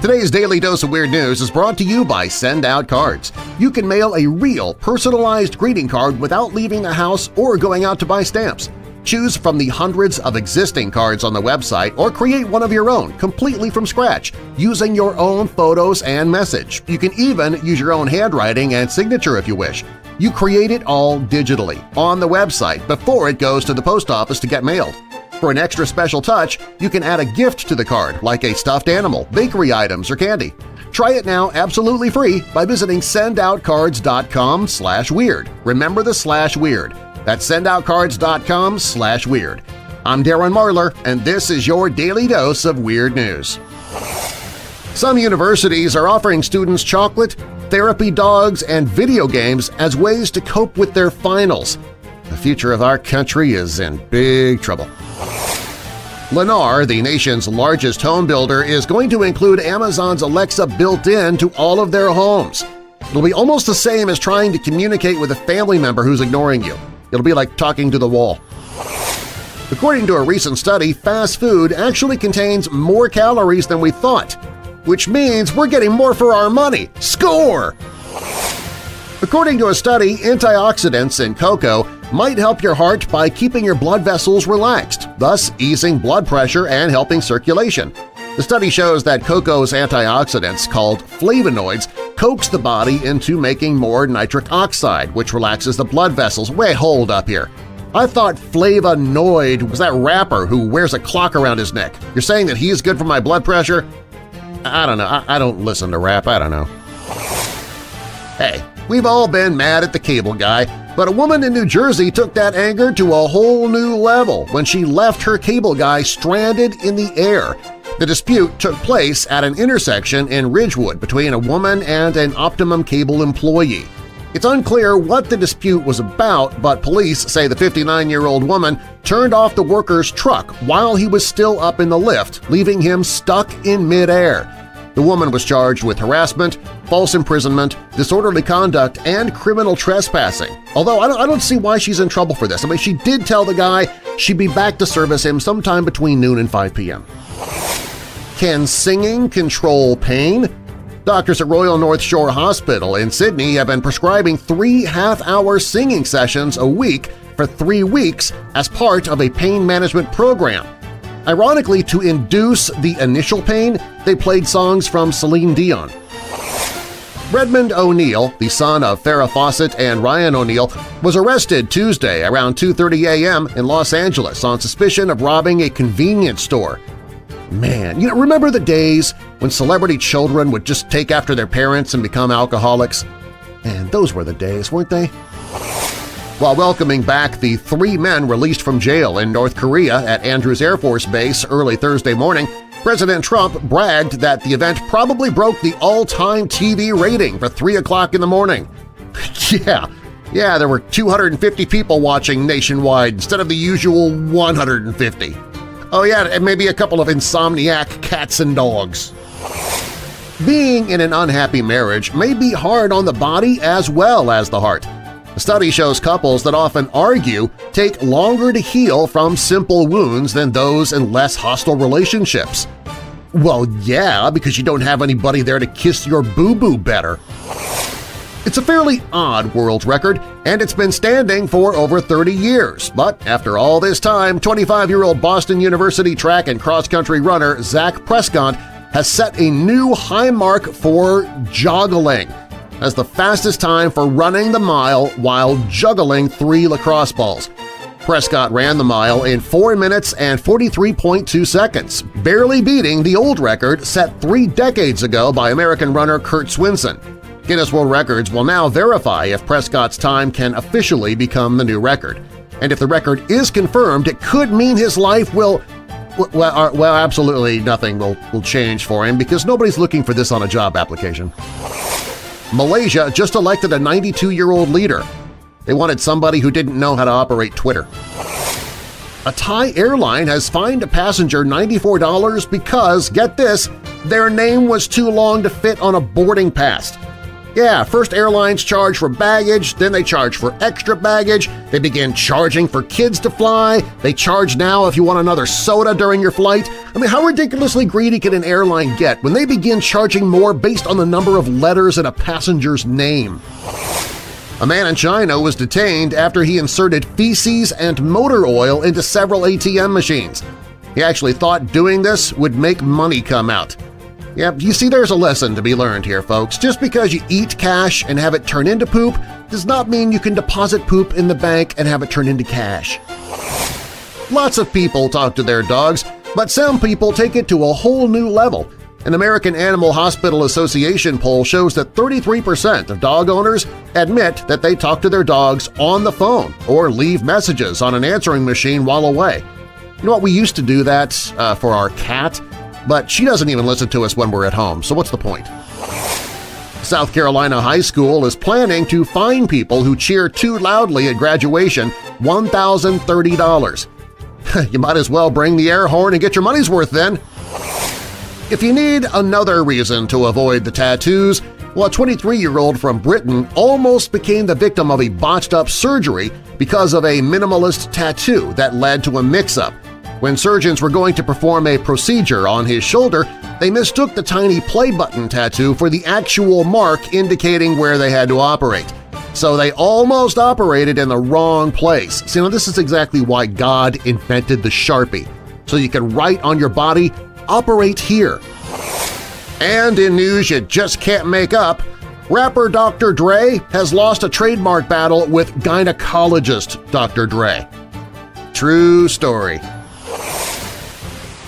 Today's Daily Dose of Weird News is brought to you by Send Out Cards. You can mail a real, personalized greeting card without leaving the house or going out to buy stamps. Choose from the hundreds of existing cards on the website or create one of your own completely from scratch using your own photos and message. You can even use your own handwriting and signature if you wish. You create it all digitally on the website before it goes to the post office to get mailed. For an extra special touch, you can add a gift to the card like a stuffed animal, bakery items, or candy. Try it now absolutely free by visiting sendoutcards.com/weird. Remember the /weird. That's sendoutcards.com/weird. I'm Darren Marlar, and this is your Daily Dose of Weird News. Some universities are offering students chocolate, therapy dogs, and video games as ways to cope with their finals. The future of our country is in big trouble. Lennar, the nation's largest home builder, is going to include Amazon's Alexa built in to all of their homes. It'll be almost the same as trying to communicate with a family member who's ignoring you. It'll be like talking to the wall. According to a recent study, fast food actually contains more calories than we thought, which means we're getting more for our money. Score! According to a study, antioxidants in cocoa might help your heart by keeping your blood vessels relaxed, thus easing blood pressure and helping circulation. The study shows that cocoa's antioxidants, called flavonoids, coax the body into making more nitric oxide, which relaxes the blood vessels. Wait, hold up here. I thought flavonoid was that rapper who wears a clock around his neck. You're saying that he's good for my blood pressure? I don't know. I don't listen to rap. I don't know. Hey, we've all been mad at the cable guy, but a woman in New Jersey took that anger to a whole new level when she left her cable guy stranded in the air. The dispute took place at an intersection in Ridgewood between a woman and an Optimum Cable employee. It's unclear what the dispute was about, but police say the 59-year-old woman turned off the worker's truck while he was still up in the lift, leaving him stuck in midair. The woman was charged with harassment, false imprisonment, disorderly conduct, and criminal trespassing. Although I don't see why she's in trouble for this. I mean, she did tell the guy she'd be back to service him sometime between noon and 5 p.m. Can singing control pain? Doctors at Royal North Shore Hospital in Sydney have been prescribing 3 half-hour singing sessions a week for 3 weeks as part of a pain management program. Ironically, to induce the initial pain, they played songs from Celine Dion. Redmond O'Neill, the son of Farrah Fawcett and Ryan O'Neill, was arrested Tuesday around 2:30 a.m. in Los Angeles on suspicion of robbing a convenience store. Man, remember the days when celebrity children would just take after their parents and become alcoholics? And those were the days, weren't they? While welcoming back the 3 men released from jail in North Korea at Andrews Air Force Base early Thursday morning, President Trump bragged that the event probably broke the all-time TV rating for 3 o'clock in the morning. Yeah, there were 250 people watching nationwide instead of the usual 150. Oh yeah, and maybe a couple of insomniac cats and dogs. Being in an unhappy marriage may be hard on the body as well as the heart. A study shows couples that often argue take longer to heal from simple wounds than those in less hostile relationships. Well, yeah, because you don't have anybody there to kiss your boo-boo better. It's a fairly odd world record, and it's been standing for over 30 years. But after all this time, 25-year-old Boston University track and cross-country runner Zach Prescott has set a new high mark for joggling as the fastest time for running the mile while juggling 3 lacrosse balls. Prescott ran the mile in 4 minutes and 43.2 seconds, barely beating the old record set 3 decades ago by American runner Kurt Swinson. Guinness World Records will now verify if Prescott's time can officially become the new record. And if the record is confirmed, it could mean his life will… well, absolutely nothing will change for him because nobody's looking for this on a job application. Malaysia just elected a 92-year-old leader. They wanted somebody who didn't know how to operate Twitter. A Thai airline has fined a passenger $94 because, get this, their name was too long to fit on a boarding pass. Yeah, first airlines charge for baggage, then they charge for extra baggage, they begin charging for kids to fly, they charge now if you want another soda during your flight. I mean, how ridiculously greedy can an airline get when they begin charging more based on the number of letters in a passenger's name? A man in China was detained after he inserted feces and motor oil into several ATM machines. He actually thought doing this would make money come out. Yeah, you see, there's a lesson to be learned here, folks. Just because you eat cash and have it turn into poop does not mean you can deposit poop in the bank and have it turn into cash. Lots of people talk to their dogs, but some people take it to a whole new level. An American Animal Hospital Association poll shows that 33% of dog owners admit that they talk to their dogs on the phone or leave messages on an answering machine while away. You know what, we used to do that for our cat, but she doesn't even listen to us when we're at home, so what's the point? South Carolina High School is planning to fine people who cheer too loudly at graduation $1,030. You might as well bring the air horn and get your money's worth then. If you need another reason to avoid the tattoos, well, a 23-year-old from Britain almost became the victim of a botched-up surgery because of a minimalist tattoo that led to a mix-up. When surgeons were going to perform a procedure on his shoulder, they mistook the tiny play button tattoo for the actual mark indicating where they had to operate. So they almost operated in the wrong place. So, this is exactly why God invented the Sharpie, so you can write on your body, "Operate here." And in news you just can't make up, rapper Dr. Dre has lost a trademark battle with gynecologist Dr. Dre. True story.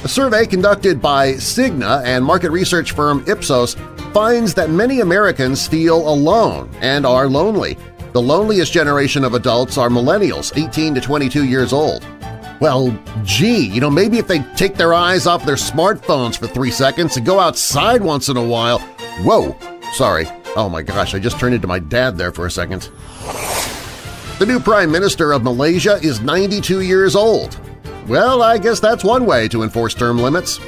A survey conducted by Cigna and market research firm Ipsos finds that many Americans feel alone and are lonely. The loneliest generation of adults are millennials, 18 to 22 years old. Well, gee, maybe if they take their eyes off their smartphones for 3 seconds and go outside once in a while… Whoa! Sorry. Oh my gosh, I just turned into my dad there for a second. The new Prime Minister of Malaysia is 92 years old. Well, I guess that's one way to enforce term limits.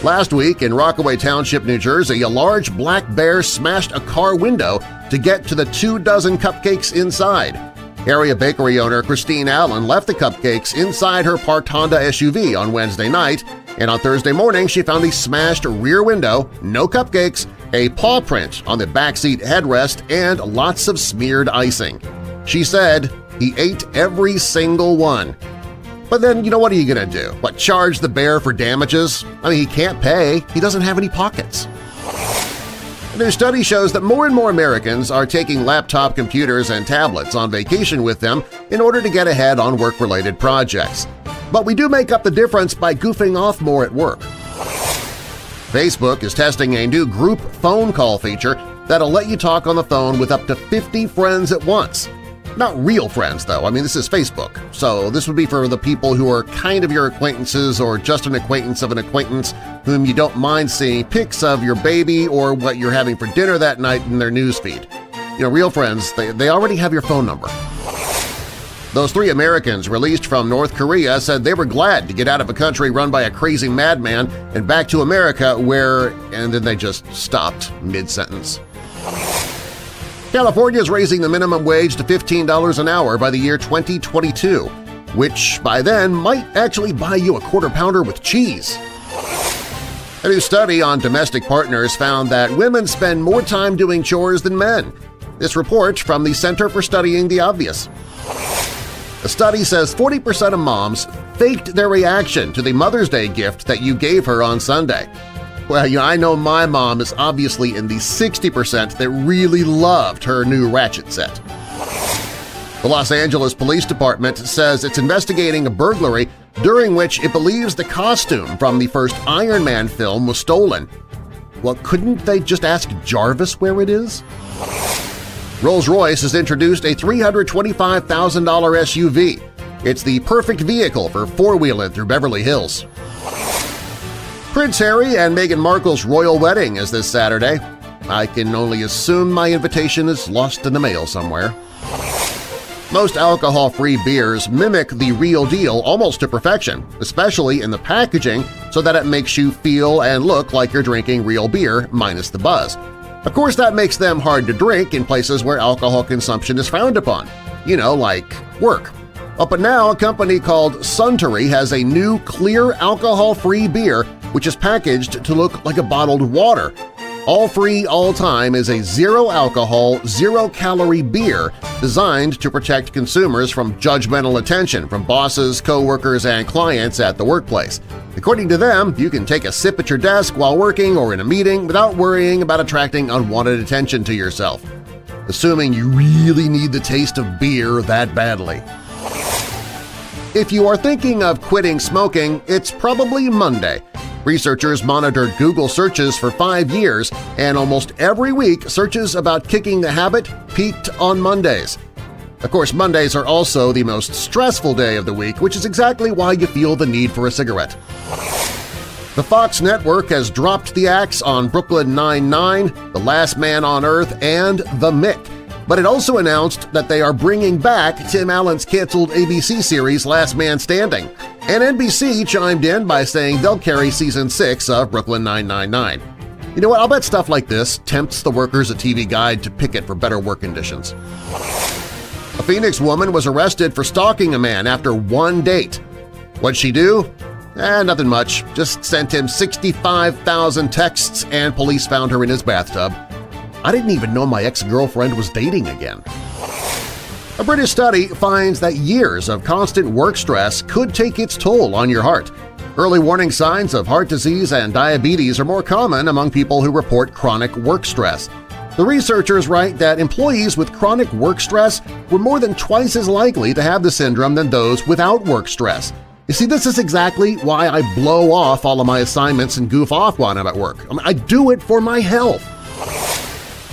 Last week in Rockaway Township, New Jersey, a large black bear smashed a car window to get to the 24 cupcakes inside. Area bakery owner Christine Allen left the cupcakes inside her parked Honda SUV on Wednesday night, and on Thursday morning she found a smashed rear window, no cupcakes, a paw print on the backseat headrest, and lots of smeared icing. She said, "He ate every single one." But then, what are you going to do? What, charge the bear for damages? I mean, he can't pay. He doesn't have any pockets. A new study shows that more and more Americans are taking laptop computers and tablets on vacation with them in order to get ahead on work-related projects. But we do make up the difference by goofing off more at work. Facebook is testing a new group phone call feature that'll let you talk on the phone with up to 50 friends at once. Not real friends, though. I mean, this is Facebook, so this would be for the people who are kind of your acquaintances or just an acquaintance of an acquaintance whom you don't mind seeing pics of your baby or what you're having for dinner that night in their newsfeed. Real friends, they already have your phone number. Those 3 Americans released from North Korea said they were glad to get out of a country run by a crazy madman and back to America where… and then they just stopped mid-sentence. California is raising the minimum wage to $15 an hour by the year 2022, which by then might actually buy you a quarter-pounder with cheese. A new study on domestic partners found that women spend more time doing chores than men. This report from the Center for Studying the Obvious. The study says 40% of moms faked their reaction to the Mother's Day gift that you gave her on Sunday. Well, I know my mom is obviously in the 60% that really loved her new ratchet set. The Los Angeles Police Department says it's investigating a burglary during which it believes the costume from the first Iron Man film was stolen. Well, couldn't they just ask Jarvis where it is? Rolls-Royce has introduced a $325,000 SUV. It's the perfect vehicle for four-wheeling through Beverly Hills. Prince Harry and Meghan Markle's royal wedding is this Saturday. I can only assume my invitation is lost in the mail somewhere. Most alcohol-free beers mimic the real deal almost to perfection, especially in the packaging so that it makes you feel and look like you're drinking real beer minus the buzz. Of course, that makes them hard to drink in places where alcohol consumption is frowned upon, like work. But now a company called Suntory has a new clear alcohol-free beer which is packaged to look like a bottled water. All Free All Time is a zero-alcohol, zero-calorie beer designed to protect consumers from judgmental attention from bosses, coworkers, and clients at the workplace. According to them, you can take a sip at your desk while working or in a meeting without worrying about attracting unwanted attention to yourself, assuming you really need the taste of beer that badly. If you are thinking of quitting smoking, it's probably Monday. Researchers monitored Google searches for 5 years, and almost every week searches about kicking the habit peaked on Mondays. Of course, Mondays are also the most stressful day of the week, which is exactly why you feel the need for a cigarette. The Fox network has dropped the axe on Brooklyn Nine-Nine, The Last Man on Earth, and The Mick, but it also announced that they are bringing back Tim Allen's canceled ABC series Last Man Standing, and NBC chimed in by saying they'll carry Season 6 of Brooklyn Nine-Nine. You know what, I'll bet stuff like this tempts the workers at TV Guide to picket for better work conditions. A Phoenix woman was arrested for stalking a man after one date. What'd she do? Nothing much. Just sent him 65,000 texts and police found her in his bathtub. I didn't even know my ex-girlfriend was dating again. A British study finds that years of constant work stress could take its toll on your heart. Early warning signs of heart disease and diabetes are more common among people who report chronic work stress. The researchers write that employees with chronic work stress were more than twice as likely to have the syndrome than those without work stress. You see, this is exactly why I blow off all of my assignments and goof off when I'm at work. I do it for my health.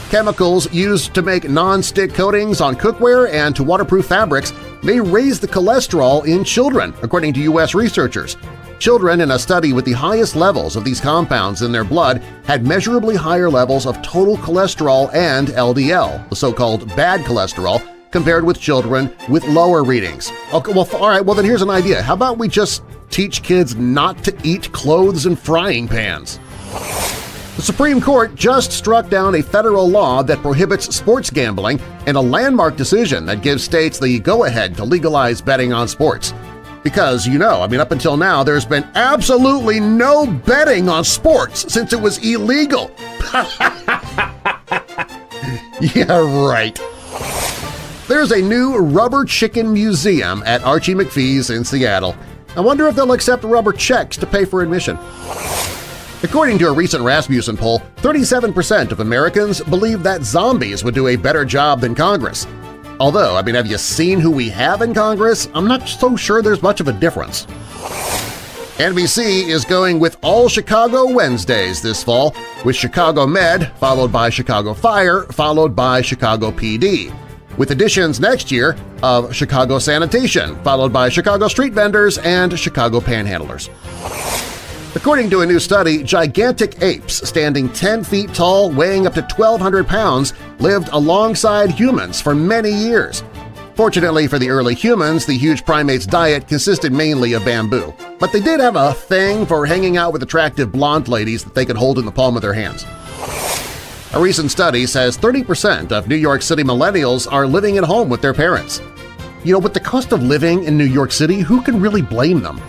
Chemicals used to make non-stick coatings on cookware and to waterproof fabrics may raise the cholesterol in children, according to U.S. researchers. Children in a study with the highest levels of these compounds in their blood had measurably higher levels of total cholesterol and LDL, the so-called bad cholesterol, compared with children with lower readings. Okay, well, all right, well then here's an idea. How about we just teach kids not to eat clothes in frying pans? The Supreme Court just struck down a federal law that prohibits sports gambling and a landmark decision that gives states the go-ahead to legalize betting on sports. Because, up until now there's been absolutely no betting on sports since it was illegal. Yeah, right. There's a new rubber chicken museum at Archie McPhee's in Seattle. I wonder if they'll accept rubber checks to pay for admission. According to a recent Rasmussen poll, 37% of Americans believe that zombies would do a better job than Congress. Although, have you seen who we have in Congress? I'm not so sure there's much of a difference. NBC is going with all Chicago Wednesdays this fall, with Chicago Med followed by Chicago Fire followed by Chicago PD, with additions next year of Chicago Sanitation followed by Chicago Street Vendors and Chicago Panhandlers. According to a new study, gigantic apes standing 10 feet tall, weighing up to 1,200 pounds, lived alongside humans for many years. Fortunately for the early humans, the huge primates' diet consisted mainly of bamboo, but they did have a thing for hanging out with attractive blonde ladies that they could hold in the palm of their hands. A recent study says 30% of New York City millennials are living at home with their parents. With the cost of living in New York City, who can really blame them?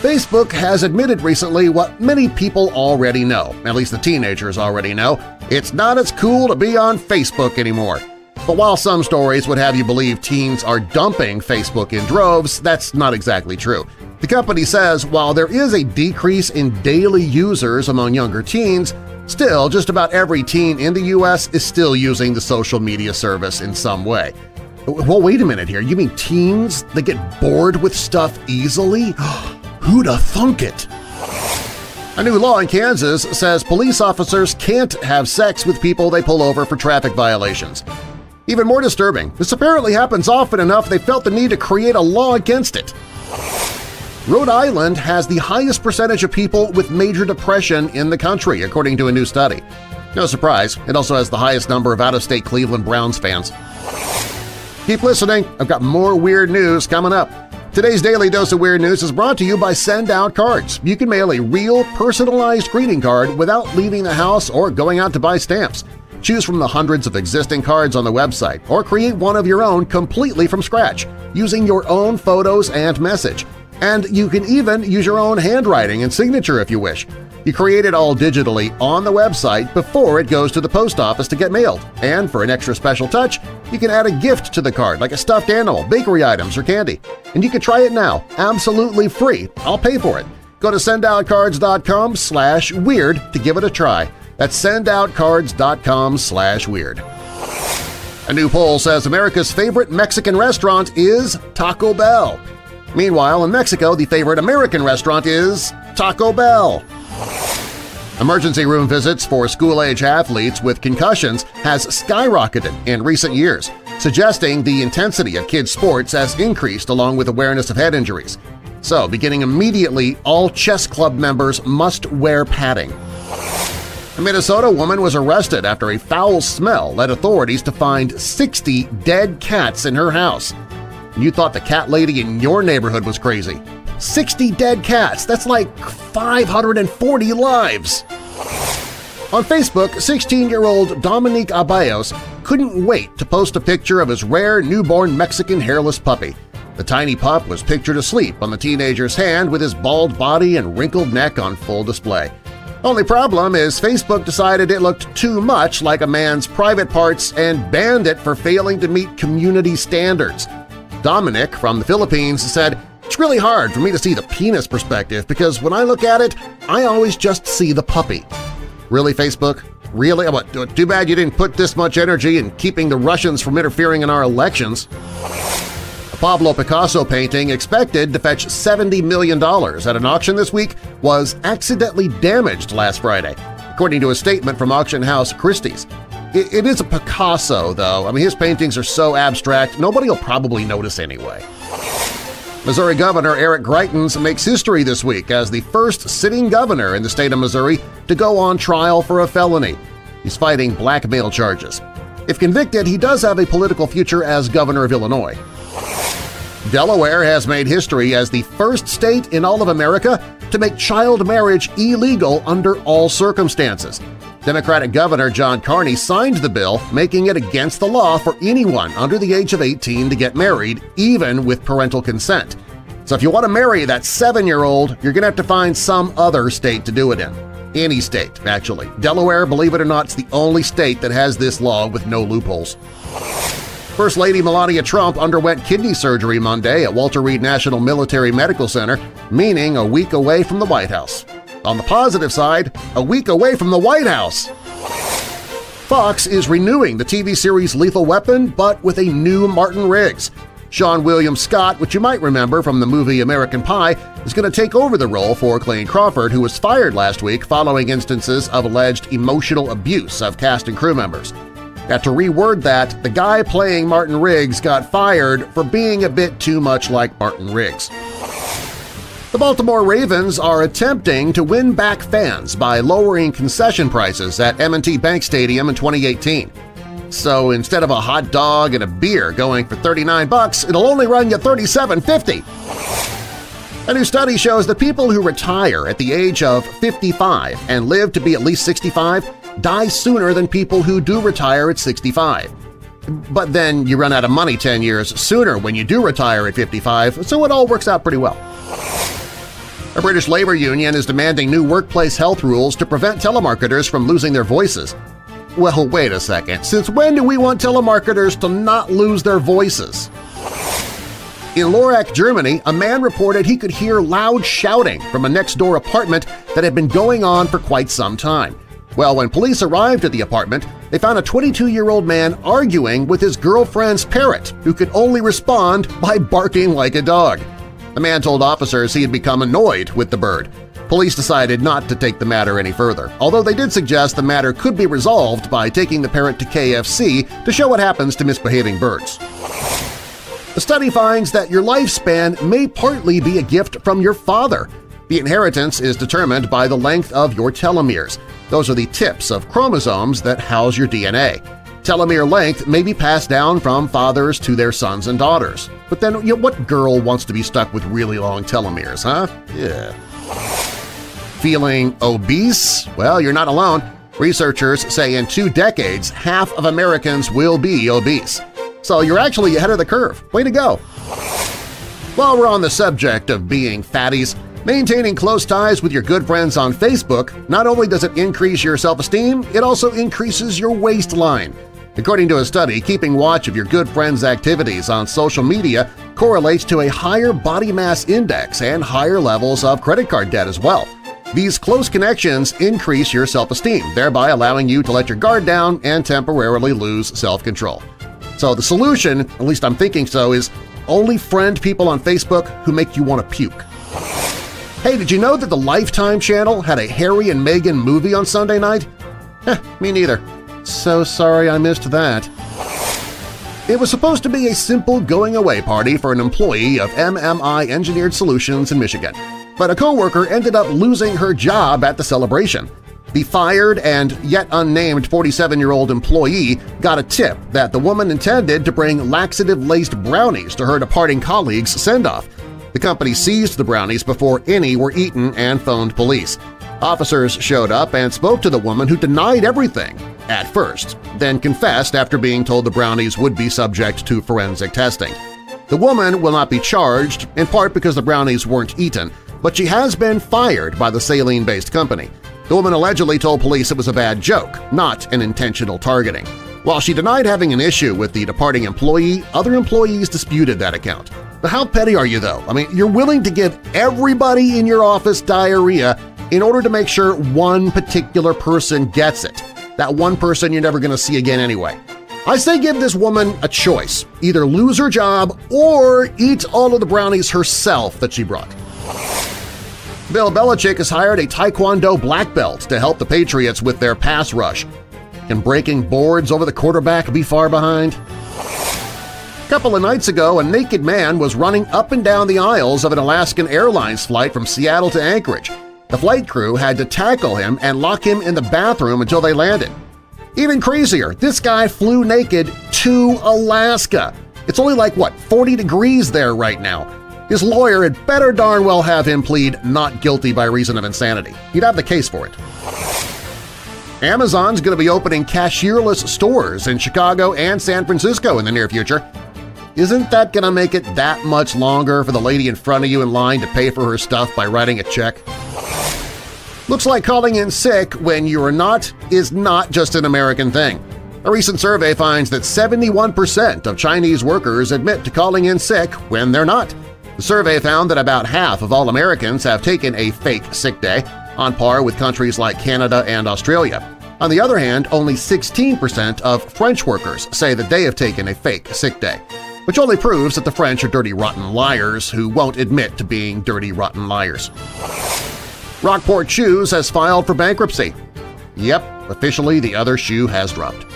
Facebook has admitted recently what many people already know, at least the teenagers already know. It's not as cool to be on Facebook anymore. But while some stories would have you believe teens are dumping Facebook in droves, that's not exactly true. The company says while there is a decrease in daily users among younger teens, still just about every teen in the U.S. is still using the social media service in some way. Well, wait a minute here. You mean teens that get bored with stuff easily? Who'd have thunk it? A new law in Kansas says police officers can't have sex with people they pull over for traffic violations. Even more disturbing, this apparently happens often enough they felt the need to create a law against it. Rhode Island has the highest percentage of people with major depression in the country, according to a new study. No surprise, it also has the highest number of out-of-state Cleveland Browns fans. Keep listening, I've got more weird news coming up. Today's Daily Dose of Weird News is brought to you by Send Out Cards. You can mail a real, personalized greeting card without leaving the house or going out to buy stamps. Choose from the hundreds of existing cards on the website or create one of your own completely from scratch, using your own photos and message. And you can even use your own handwriting and signature if you wish. You create it all digitally on the website before it goes to the post office to get mailed. And for an extra special touch, you can add a gift to the card like a stuffed animal, bakery items, or candy. And you can try it now, absolutely free. I'll pay for it. Go to sendoutcards.com/weird to give it a try. That's sendoutcards.com/weird. A new poll says America's favorite Mexican restaurant is Taco Bell. Meanwhile, in Mexico, the favorite American restaurant is Taco Bell. Emergency room visits for school-age athletes with concussions has skyrocketed in recent years, suggesting the intensity of kids' sports has increased along with awareness of head injuries. So, beginning immediately, all chess club members must wear padding. A Minnesota woman was arrested after a foul smell led authorities to find 60 dead cats in her house. You thought the cat lady in your neighborhood was crazy. 60 dead cats! That's like 540 lives! On Facebook, 16-year-old Dominique Abayos couldn't wait to post a picture of his rare newborn Mexican hairless puppy. The tiny pup was pictured asleep on the teenager's hand with his bald body and wrinkled neck on full display. Only problem is Facebook decided it looked too much like a man's private parts and banned it for failing to meet community standards. Dominic from the Philippines said, "It's really hard for me to see the penis perspective because when I look at it, I always just see the puppy." Really, Facebook? Really? What, too bad you didn't put this much energy in keeping the Russians from interfering in our elections. A Pablo Picasso painting expected to fetch $70 million at an auction this week was accidentally damaged last Friday, according to a statement from auction house Christie's. It is a Picasso, though. I mean, his paintings are so abstract, nobody will probably notice anyway. Missouri Governor Eric Greitens makes history this week as the first sitting governor in the state of Missouri to go on trial for a felony. He's fighting blackmail charges. If convicted, he does have a political future as governor of Illinois. Delaware has made history as the first state in all of America to make child marriage illegal under all circumstances. Democratic Governor John Carney signed the bill, making it against the law for anyone under the age of 18 to get married, even with parental consent. So if you want to marry that 7-year-old, you're going to have to find some other state to do it in. Any state, actually. Delaware, believe it or not, is the only state that has this law with no loopholes. First Lady Melania Trump underwent kidney surgery Monday at Walter Reed National Military Medical Center, meaning a week away from the White House. On the positive side, a week away from the White House. Fox is renewing the TV series Lethal Weapon, but with a new Martin Riggs. Sean William Scott, which you might remember from the movie American Pie, is going to take over the role for Clayne Crawford, who was fired last week following instances of alleged emotional abuse of cast and crew members. Now, to reword that, the guy playing Martin Riggs got fired for being a bit too much like Martin Riggs. The Baltimore Ravens are attempting to win back fans by lowering concession prices at M&T Bank Stadium in 2018. So instead of a hot dog and a beer going for $39, it'll only run you $37.50. A new study shows that people who retire at the age of 55 and live to be at least 65 die sooner than people who do retire at 65. But then you run out of money 10 years sooner when you do retire at 55, so it all works out pretty well. A British labor union is demanding new workplace health rules to prevent telemarketers from losing their voices. Well, wait a second. Since when do we want telemarketers to not lose their voices? In Lorach, Germany, a man reported he could hear loud shouting from a next-door apartment that had been going on for quite some time. Well, when police arrived at the apartment, they found a 22-year-old man arguing with his girlfriend's parrot, who could only respond by barking like a dog. The man told officers he had become annoyed with the bird. Police decided not to take the matter any further, although they did suggest the matter could be resolved by taking the parrot to KFC to show what happens to misbehaving birds. The study finds that your lifespan may partly be a gift from your father. The inheritance is determined by the length of your telomeres. Those are the tips of chromosomes that house your DNA. Telomere length may be passed down from fathers to their sons and daughters. But then, what girl wants to be stuck with really long telomeres, huh? Yeah. Feeling obese? Well, you're not alone. Researchers say in 2 decades, half of Americans will be obese. So you're actually ahead of the curve. Way to go! While we're on the subject of being fatties, maintaining close ties with your good friends on Facebook not only does it increase your self-esteem, it also increases your waistline. According to a study, keeping watch of your good friends' activities on social media correlates to a higher body mass index and higher levels of credit card debt as well. These close connections increase your self-esteem, thereby allowing you to let your guard down and temporarily lose self-control. So the solution, at least I'm thinking so, is only friend people on Facebook who make you want to puke. Hey, did you know that the Lifetime channel had a Harry and Meghan movie on Sunday night? Me neither. So sorry I missed that. It was supposed to be a simple going-away party for an employee of MMI Engineered Solutions in Michigan, but a coworker ended up losing her job at the celebration. The fired and yet unnamed 47-year-old employee got a tip that the woman intended to bring laxative-laced brownies to her departing colleague's send-off. The company seized the brownies before any were eaten and phoned police. Officers showed up and spoke to the woman, who denied everything at first, then confessed after being told the brownies would be subject to forensic testing. The woman will not be charged, in part because the brownies weren't eaten, but she has been fired by the saline-based company. The woman allegedly told police it was a bad joke, not an intentional targeting. While she denied having an issue with the departing employee, other employees disputed that account. But how petty are you, though? I mean, you're willing to give everybody in your office diarrhea in order to make sure one particular person gets it, that one person you're never going to see again anyway. I say give this woman a choice, either lose her job or eat all of the brownies herself that she brought. Bill Belichick has hired a Taekwondo black belt to help the Patriots with their pass rush. Can breaking boards over the quarterback be far behind? A couple of nights ago, a naked man was running up and down the aisles of an Alaskan Airlines flight from Seattle to Anchorage. The flight crew had to tackle him and lock him in the bathroom until they landed. Even crazier, this guy flew naked to Alaska. It's only like, 40 degrees there right now. His lawyer had better darn well have him plead not guilty by reason of insanity. He'd have the case for it. Amazon's going to be opening cashierless stores in Chicago and San Francisco in the near future. Isn't that going to make it that much longer for the lady in front of you in line to pay for her stuff by writing a check? Looks like calling in sick when you are not is not just an American thing. A recent survey finds that 71% of Chinese workers admit to calling in sick when they're not. The survey found that about half of all Americans have taken a fake sick day, on par with countries like Canada and Australia. On the other hand, only 16% of French workers say that they have taken a fake sick day, which only proves that the French are dirty, rotten liars who won't admit to being dirty, rotten liars. Rockport Shoes has filed for bankruptcy. Yep, officially the other shoe has dropped.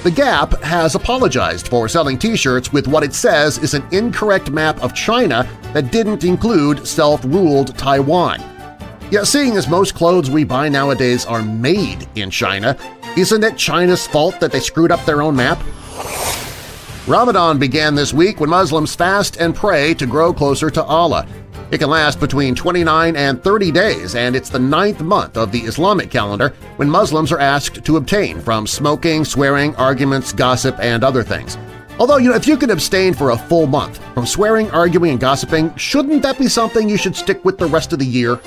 The Gap has apologized for selling T-shirts with what it says is an incorrect map of China that didn't include self-ruled Taiwan. Yet seeing as most clothes we buy nowadays are made in China, isn't it China's fault that they screwed up their own map? Ramadan began this week when Muslims fast and pray to grow closer to Allah. It can last between 29 and 30 days, and it's the 9th month of the Islamic calendar when Muslims are asked to abstain from smoking, swearing, arguments, gossip, and other things. Although, if you can abstain for a full month from swearing, arguing, and gossiping, shouldn't that be something you should stick with the rest of the year?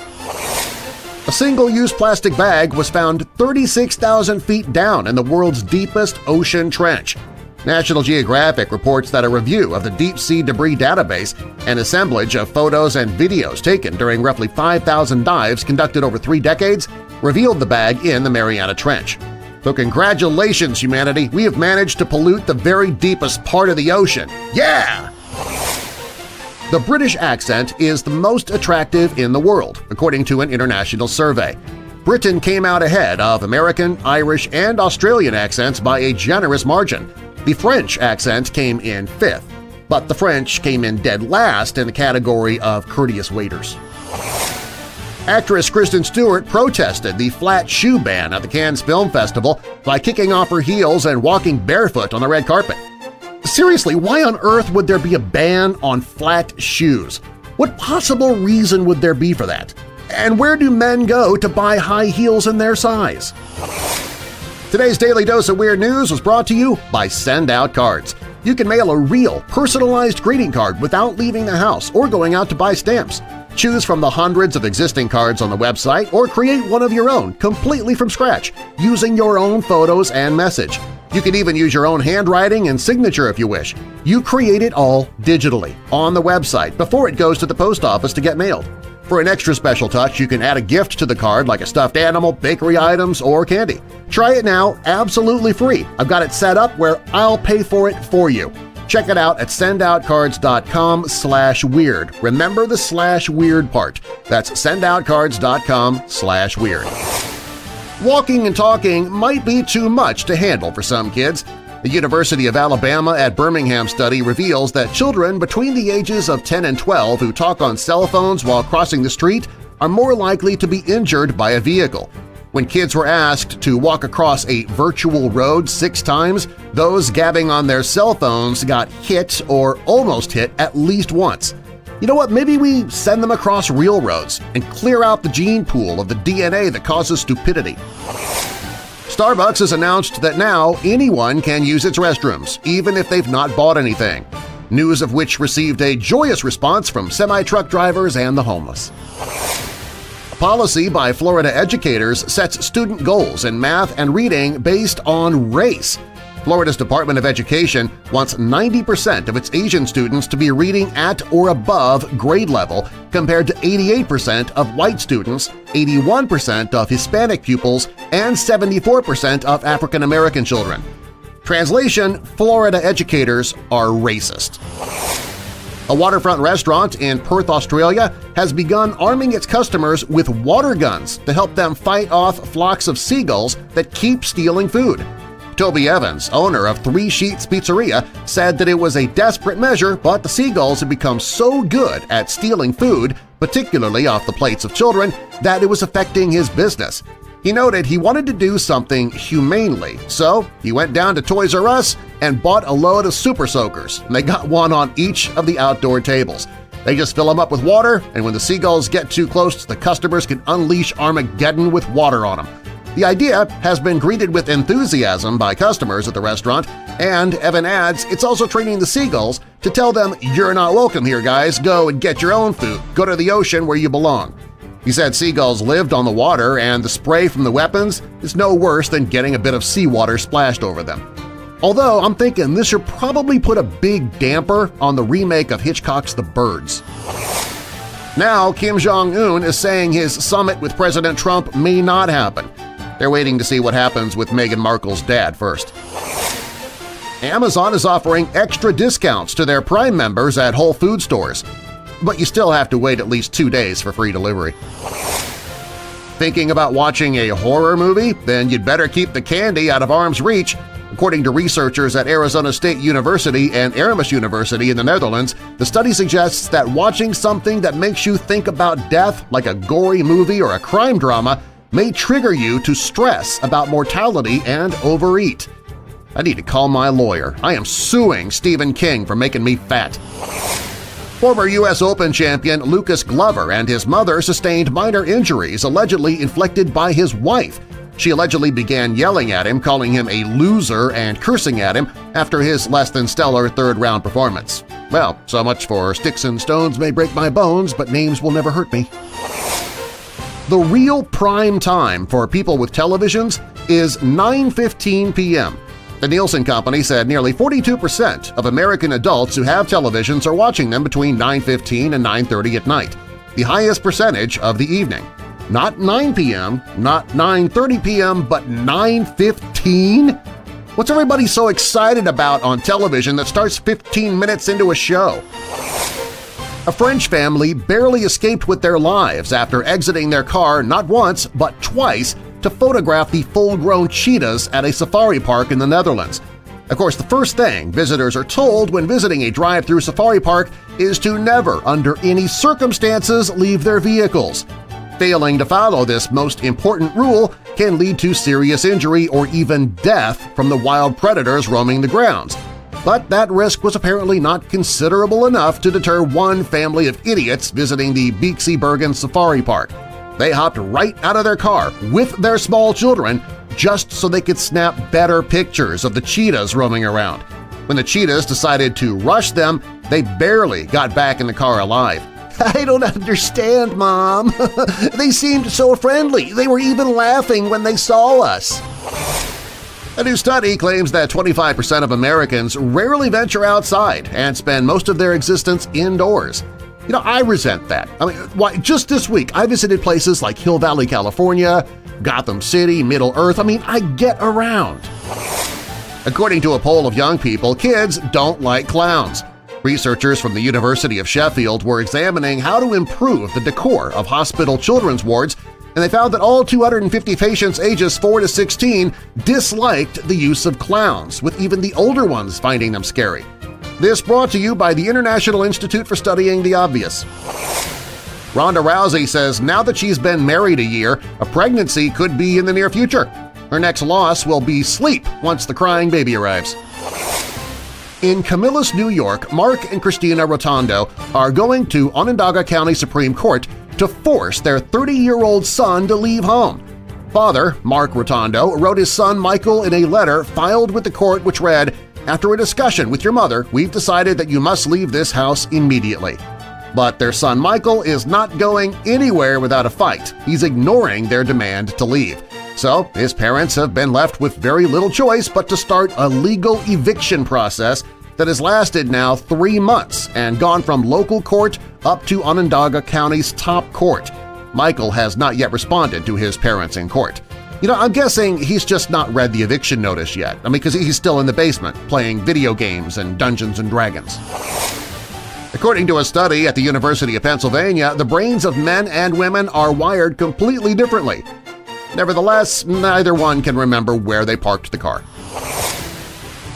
A single-use plastic bag was found 36,000 feet down in the world's deepest ocean trench. National Geographic reports that a review of the deep-sea debris database, an assemblage of photos and videos taken during roughly 5,000 dives conducted over 3 decades, revealed the bag in the Mariana Trench. So congratulations, humanity! We have managed to pollute the very deepest part of the ocean. Yeah! The British accent is the most attractive in the world, according to an international survey. Britain came out ahead of American, Irish, and Australian accents by a generous margin. The French accent came in 5th, but the French came in dead last in the category of courteous waiters. Actress Kristen Stewart protested the flat shoe ban at the Cannes Film Festival by kicking off her heels and walking barefoot on the red carpet. Seriously, why on earth would there be a ban on flat shoes? What possible reason would there be for that? And where do men go to buy high heels in their size? Today's Daily Dose of Weird News was brought to you by Send Out Cards. You can mail a real, personalized greeting card without leaving the house or going out to buy stamps. Choose from the hundreds of existing cards on the website or create one of your own completely from scratch using your own photos and message. You can even use your own handwriting and signature if you wish. You create it all digitally on the website before it goes to the post office to get mailed. For an extra special touch, you can add a gift to the card like a stuffed animal, bakery items, or candy. Try it now absolutely free. I've got it set up where I'll pay for it for you. Check it out at sendoutcards.com/weird. Remember the /weird part. That's sendoutcards.com/weird. Walking and talking might be too much to handle for some kids. The University of Alabama at Birmingham study reveals that children between the ages of 10 and 12 who talk on cell phones while crossing the street are more likely to be injured by a vehicle. When kids were asked to walk across a virtual road 6 times, those gabbing on their cell phones got hit or almost hit at least once. You know what, maybe we send them across real roads and clear out the gene pool of the DNA that causes stupidity. Starbucks has announced that now anyone can use its restrooms, even if they've not bought anything, news of which received a joyous response from semi-truck drivers and the homeless. A policy by Florida educators sets student goals in math and reading based on race. Florida's Department of Education wants 90% of its Asian students to be reading at or above grade level compared to 88% of white students, 81% of Hispanic pupils, and 74% of African American children. Translation: Florida educators are racist. A waterfront restaurant in Perth, Australia has begun arming its customers with water guns to help them fight off flocks of seagulls that keep stealing food. Toby Evans, owner of Three Sheets Pizzeria, said that it was a desperate measure, but the seagulls had become so good at stealing food, particularly off the plates of children, that it was affecting his business. He noted he wanted to do something humanely, so he went down to Toys R Us and bought a load of Super Soakers, and they got one on each of the outdoor tables. They just fill them up with water, and when the seagulls get too close, the customers can unleash Armageddon with water on them. The idea has been greeted with enthusiasm by customers at the restaurant, and Evan adds it's also training the seagulls to tell them, "You're not welcome here, guys. Go and get your own food. Go to the ocean where you belong." He said seagulls lived on the water and the spray from the weapons is no worse than getting a bit of seawater splashed over them. Although I'm thinking this should probably put a big damper on the remake of Hitchcock's The Birds. Now Kim Jong-un is saying his summit with President Trump may not happen. They're waiting to see what happens with Meghan Markle's dad first. Amazon is offering extra discounts to their Prime members at Whole Foods stores, but you still have to wait at least 2 days for free delivery. Thinking about watching a horror movie? Then you'd better keep the candy out of arm's reach. According to researchers at Arizona State University and Erasmus University in the Netherlands, the study suggests that watching something that makes you think about death, like a gory movie or a crime drama, may trigger you to stress about mortality and overeat. I need to call my lawyer. I am suing Stephen King for making me fat. Former U.S. Open champion Lucas Glover and his mother sustained minor injuries allegedly inflicted by his wife. She allegedly began yelling at him, calling him a loser and cursing at him after his less-than-stellar third-round performance. Well, so much for sticks and stones may break my bones, but names will never hurt me. The real prime time for people with televisions is 9:15 p.m. The Nielsen Company said nearly 42% of American adults who have televisions are watching them between 9:15 and 9:30 at night, the highest percentage of the evening. Not 9 p.m., not 9:30 p.m., but 9:15? What's everybody so excited about on television that starts 15 minutes into a show? A French family barely escaped with their lives after exiting their car not once but twice to photograph the full-grown cheetahs at a safari park in the Netherlands. Of course, the first thing visitors are told when visiting a drive-through safari park is to never, under any circumstances, leave their vehicles. failing to follow this most important rule can lead to serious injury or even death from the wild predators roaming the grounds. But that risk was apparently not considerable enough to deter one family of idiots visiting the Beekse-Bergen Safari Park. They hopped right out of their car with their small children just so they could snap better pictures of the cheetahs roaming around. When the cheetahs decided to rush them, they barely got back in the car alive. "I don't understand, Mom. They seemed so friendly. They were even laughing when they saw us." A new study claims that 25% of Americans rarely venture outside and spend most of their existence indoors. I resent that. Why, just this week I visited places like Hill Valley, California, Gotham City, Middle-earth. I get around. According to a poll of young people, kids don't like clowns. Researchers from the University of Sheffield were examining how to improve the decor of hospital children's wards, and they found that all 250 patients ages 4 to 16 disliked the use of clowns, with even the older ones finding them scary. This brought to you by the International Institute for Studying the Obvious. Ronda Rousey says now that she's been married a year, a pregnancy could be in the near future. Her next loss will be sleep once the crying baby arrives. In Camillus, New York, Mark and Christina Rotondo are going to Onondaga County Supreme Court to force their 30-year-old son to leave home. Father, Mark Rotondo, wrote his son Michael in a letter filed with the court which read, "After a discussion with your mother, we've decided that you must leave this house immediately." But their son Michael is not going anywhere without a fight. He's ignoring their demand to leave. So his parents have been left with very little choice but to start a legal eviction process that has lasted now 3 months and gone from local court up to Onondaga County's top court. Michael has not yet responded to his parents in court. I'm guessing he's just not read the eviction notice yet, because he's still in the basement playing video games and Dungeons & Dragons. According to a study at the University of Pennsylvania, the brains of men and women are wired completely differently. Nevertheless, neither one can remember where they parked the car.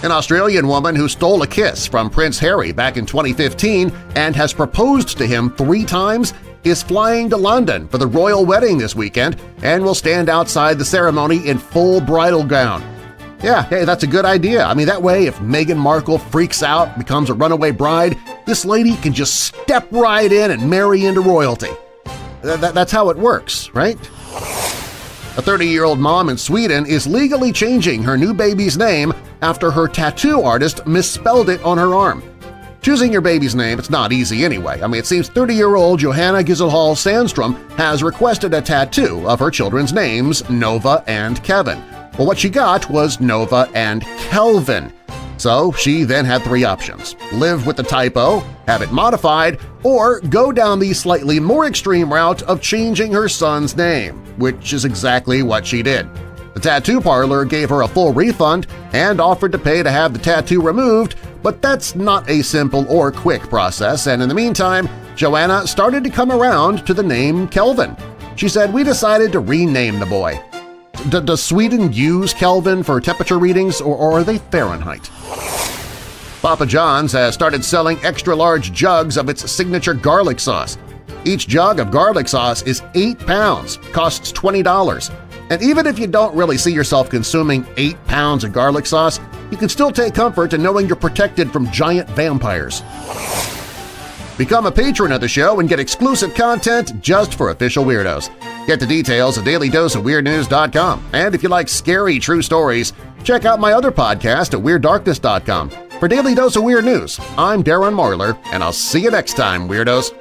An Australian woman who stole a kiss from Prince Harry back in 2015 and has proposed to him 3 times is flying to London for the royal wedding this weekend and will stand outside the ceremony in full bridal gown. Yeah, hey, that's a good idea. That way if Meghan Markle freaks out, becomes a runaway bride, this lady can just step right in and marry into royalty. That's how it works, right? A 30-year-old mom in Sweden is legally changing her new baby's name after her tattoo artist misspelled it on her arm. Choosing your baby's name, it's not easy anyway. It seems 30-year-old Johanna Giselhall Sandstrom has requested a tattoo of her children's names, Nova and Kevin. Well, what she got was Nova and Kelvin. So she then had 3 options: live with the typo, have it modified, or go down the slightly more extreme route of changing her son's name, which is exactly what she did. The tattoo parlor gave her a full refund and offered to pay to have the tattoo removed, but that's not a simple or quick process, and in the meantime, Joanna started to come around to the name Kelvin. She said, "We decided to rename the boy." Does Sweden use Kelvin for temperature readings, or are they Fahrenheit? Papa John's has started selling extra-large jugs of its signature garlic sauce. Each jug of garlic sauce is 8 pounds, costs $20. And even if you don't really see yourself consuming 8 pounds of garlic sauce, you can still take comfort in knowing you're protected from giant vampires. Become a patron of the show and get exclusive content just for official weirdos. Get the details at dailydoseofweirdnews.com, and if you like scary true stories, check out my other podcast at WeirdDarkness.com. For Daily Dose of Weird News, I'm Darren Marlar, and I'll see you next time, Weirdos!